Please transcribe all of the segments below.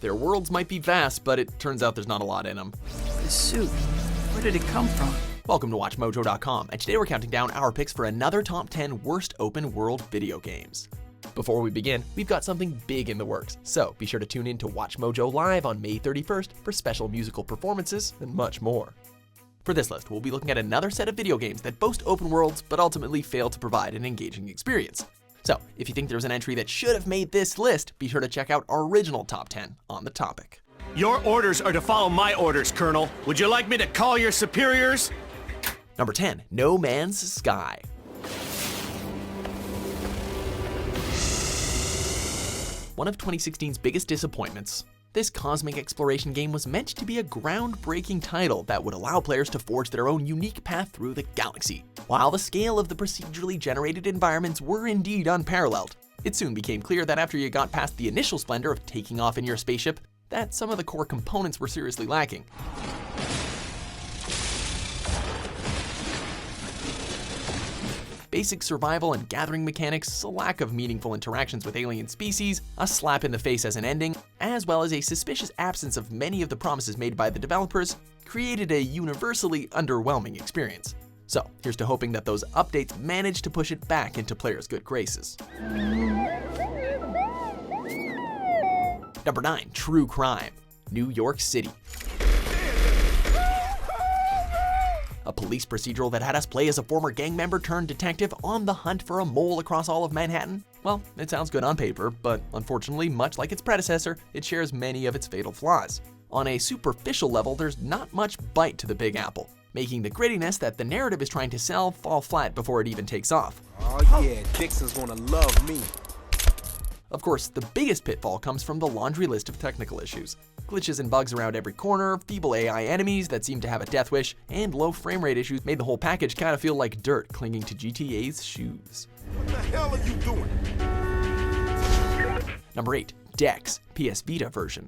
Their worlds might be vast, but it turns out there's not a lot in them. This suit, where did it come from? Welcome to WatchMojo.com, and today we're counting down our picks for another top 10 worst open world video games. Before we begin, we've got something big in the works, so be sure to tune in to WatchMojo Live on May 31st for special musical performances and much more. For this list, we'll be looking at another set of video games that boast open worlds but ultimately fail to provide an engaging experience. So, if you think there's an entry that should have made this list, be sure to check out our original top 10 on the topic. Your orders are to follow my orders, Colonel. Would you like me to call your superiors? Number 10, No Man's Sky. One of 2016's biggest disappointments, this cosmic exploration game was meant to be a groundbreaking title that would allow players to forge their own unique path through the galaxy. While the scale of the procedurally generated environments were indeed unparalleled, it soon became clear that after you got past the initial splendor of taking off in your spaceship, that some of the core components were seriously lacking. Basic survival and gathering mechanics, a lack of meaningful interactions with alien species, a slap in the face as an ending, as well as a suspicious absence of many of the promises made by the developers, created a universally underwhelming experience. So, here's to hoping that those updates manage to push it back into players' good graces. Number 9, True Crime, New York City. A police procedural that had us play as a former gang member turned detective on the hunt for a mole across all of Manhattan? Well, it sounds good on paper, but unfortunately, much like its predecessor, it shares many of its fatal flaws. On a superficial level, there's not much bite to the Big Apple, making the grittiness that the narrative is trying to sell fall flat before it even takes off. Oh yeah, Dixon's gonna love me. Of course, the biggest pitfall comes from the laundry list of technical issues. Glitches and bugs around every corner, feeble AI enemies that seem to have a death wish, and low frame rate issues made the whole package kind of feel like dirt clinging to GTA's shoes. What the hell are you doing? Number 8, Dex, PS Vita version.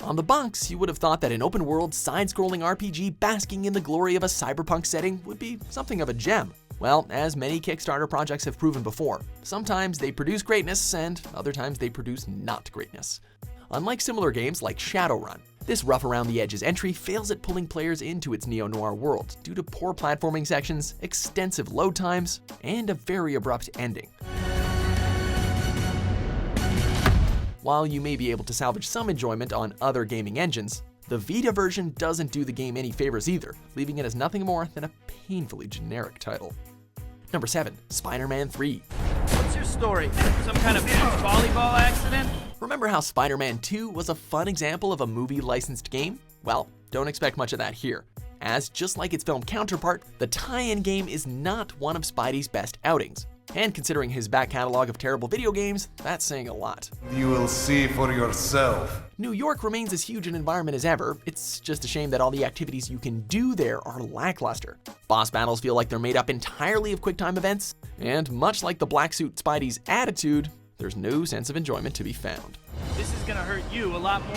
On the box, you would have thought that an open-world, side-scrolling RPG basking in the glory of a cyberpunk setting would be something of a gem. Well, as many Kickstarter projects have proven before, sometimes they produce greatness and other times they produce not greatness. Unlike similar games like Shadowrun, this rough-around-the-edges entry fails at pulling players into its neo-noir world due to poor platforming sections, extensive load times, and a very abrupt ending. While you may be able to salvage some enjoyment on other gaming engines, the Vita version doesn't do the game any favors either, leaving it as nothing more than a painfully generic title. Number 7, SpiderMan 3. What's your story? Some kind of volleyball accident? Remember how Spider-Man 2 was a fun example of a movie-licensed game? Well, don't expect much of that here, as just like its film counterpart, the tie-in game is not one of Spidey's best outings. And considering his back catalog of terrible video games, that's saying a lot. You will see for yourself. New York remains as huge an environment as ever, it's just a shame that all the activities you can do there are lackluster. Boss battles feel like they're made up entirely of QuickTime events, and much like the black suit Spidey's attitude, there's no sense of enjoyment to be found. This is gonna hurt you a lot more.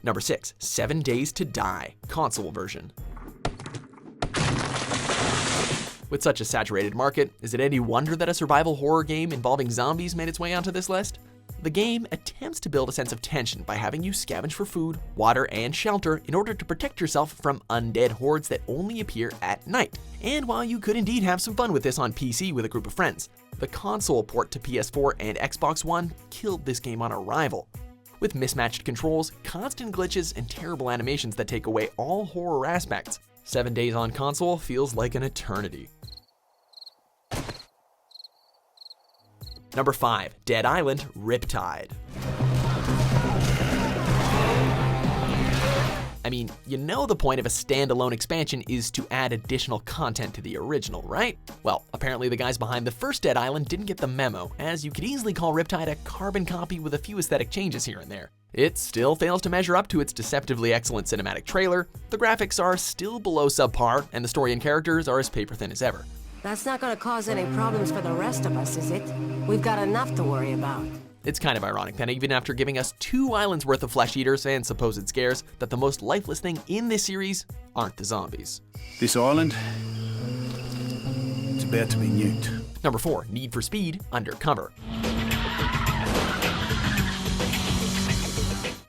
Number 6, 7 Days to Die, console version. With such a saturated market, is it any wonder that a survival horror game involving zombies made its way onto this list? The game attempts to build a sense of tension by having you scavenge for food, water, and shelter in order to protect yourself from undead hordes that only appear at night. And while you could indeed have some fun with this on PC with a group of friends, the console port to PS4 and Xbox One killed this game on arrival. With mismatched controls, constant glitches, and terrible animations that take away all horror aspects, 7 days on console feels like an eternity. Number 5, Dead Island Riptide. I mean, you know the point of a standalone expansion is to add additional content to the original, right? Well, apparently the guys behind the first Dead Island didn't get the memo, as you could easily call Riptide a carbon copy with a few aesthetic changes here and there. It still fails to measure up to its deceptively excellent cinematic trailer, the graphics are still below subpar, and the story and characters are as paper-thin as ever. That's not gonna cause any problems for the rest of us, is it? We've got enough to worry about. It's kind of ironic that even after giving us 2 islands worth of flesh eaters and supposed scares, that the most lifeless thing in this series aren't the zombies. This island, it's about to be nuked. Number 4, Need for Speed Undercover.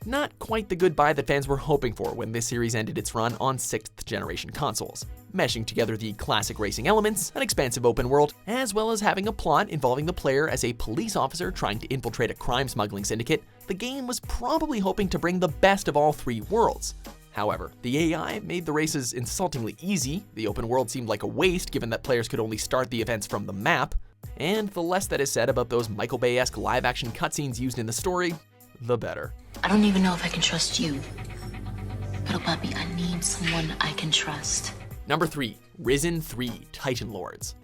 Not quite the goodbye that fans were hoping for when this series ended its run on 6th generation consoles. Meshing together the classic racing elements, an expansive open world, as well as having a plot involving the player as a police officer trying to infiltrate a crime smuggling syndicate, the game was probably hoping to bring the best of all 3 worlds. However, the AI made the races insultingly easy, the open world seemed like a waste given that players could only start the events from the map, and the less that is said about those Michael Bay-esque live-action cutscenes used in the story, the better. I don't even know if I can trust you. But, Papi, I need someone I can trust. Number 3, Risen 3 Titan Lords.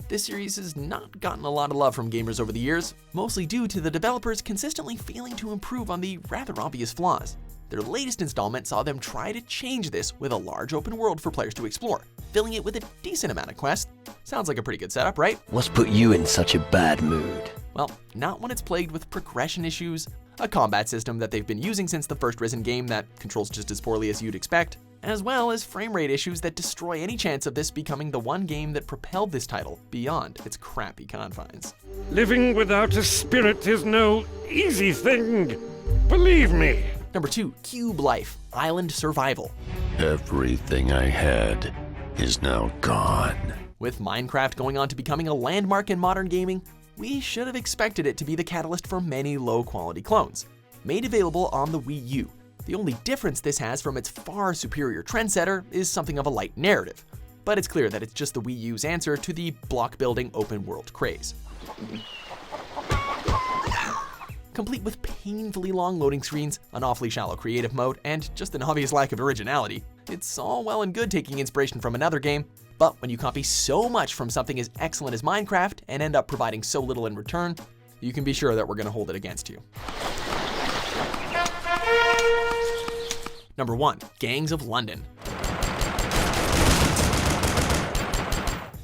This series has not gotten a lot of love from gamers over the years, mostly due to the developers consistently failing to improve on the rather obvious flaws. Their latest installment saw them try to change this with a large open world for players to explore, filling it with a decent amount of quests. Sounds like a pretty good setup, right? What's put you in such a bad mood? Well, not when it's plagued with progression issues, a combat system that they've been using since the first Risen game that controls just as poorly as you'd expect, as well as frame rate issues that destroy any chance of this becoming the one game that propelled this title beyond its crappy confines. Living without a spirit is no easy thing. Believe me. Number 2, Cube Life Island Survival. Everything I had is now gone. With Minecraft going on to becoming a landmark in modern gaming, we should have expected it to be the catalyst for many low-quality clones. Made available on the Wii U, the only difference this has from its far superior trendsetter is something of a light narrative. But it's clear that it's just the Wii U's answer to the block-building open-world craze. Complete with painfully long loading screens, an awfully shallow creative mode, and just an obvious lack of originality, it's all well and good taking inspiration from another game, but when you copy so much from something as excellent as Minecraft and end up providing so little in return, you can be sure that we're going to hold it against you. Number 1, Gangs of London.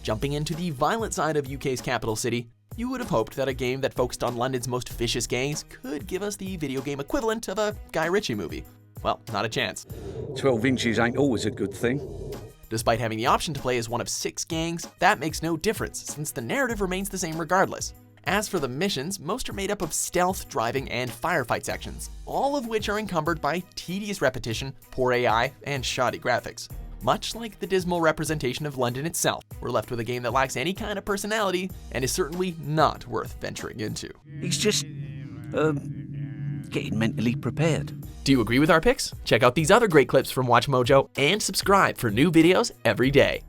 Jumping into the violent side of UK's capital city, you would have hoped that a game that focused on London's most vicious gangs could give us the video game equivalent of a Guy Ritchie movie. Well, not a chance. 12 inches ain't always a good thing. Despite having the option to play as one of 6 gangs, that makes no difference since the narrative remains the same regardless. As for the missions, most are made up of stealth, driving, and firefight sections, all of which are encumbered by tedious repetition, poor AI, and shoddy graphics. Much like the dismal representation of London itself, we're left with a game that lacks any kind of personality and is certainly not worth venturing into. He's just, getting mentally prepared. Do you agree with our picks? Check out these other great clips from WatchMojo and subscribe for new videos every day.